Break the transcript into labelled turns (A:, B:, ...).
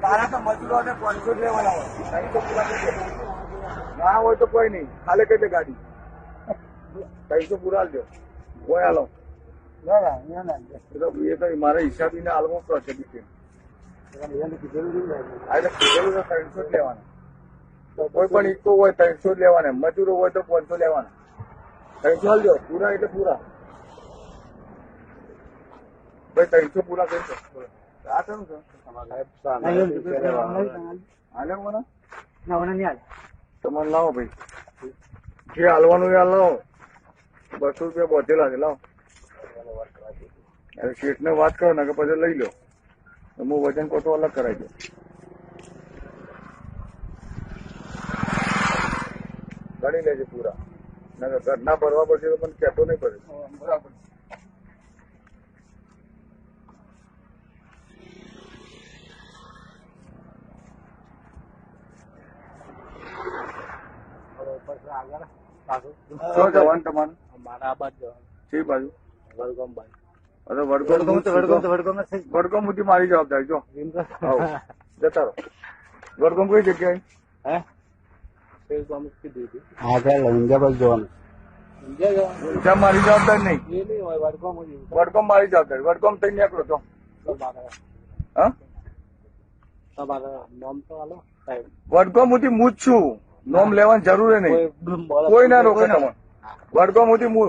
A: તારા તો મજૂરો ને 500 લેવાના હોય, 300 ના હોય તો કોઈ નહીં, ખાલી કઈ દે ગાડી 300 પૂરા આલજો. કોઈ હાલો એ તો મારા હિસાબી ને હાલમાં છે બીજું. કીધેલું તો 300 જ લેવાના. કોઈ પણ ઈકો હોય 300 જ લેવાના, મજૂરો હોય તો 500 લેવાના. 300 આલજો પૂરા એટલે પૂરા. ભાઈ 300 પૂરા કરી દો. આ કેમ છે તમારે લાવો ભાઈ, જે હાલવાનું એ હાલ લાવો. 200 રૂપિયા બોધેલા છે, લાવો. શેઠ ને વાત કરો ને કે પછી લઈ લો. હું વજન કોટો અલગ કરાવી દો. ગણી લેજે પૂરા. ઘરના ભરવા પડશે તો મને કહેતો નહીં પડે. બરાબર. શું જવાનું તમારું?
B: મારા બાદ જવાનું
A: કઈ બાજુ?
B: વડગામ બાજુ.
A: અરે વડગામ સુધી મારી જવાબદારી. જો જતા રહો. વડગામ કઈ જગ્યાએ?
B: આગળ ઊંઝા બાજુ જવાનું.
A: ઊંઝા મારી જવાબદારી નહીં.
B: એ નહીં હોય વડગામ.
A: વડગામ મારી જવાબદારી. વડગામ થઈ નીકળો તો. હા
B: નામ તો હાલો સાહેબ.
A: વડગામ સુધી હું જ છું. નોમ લેવાની જરૂર નહીં. કોઈ ના રોકે તમે. વડગામ સુધી હું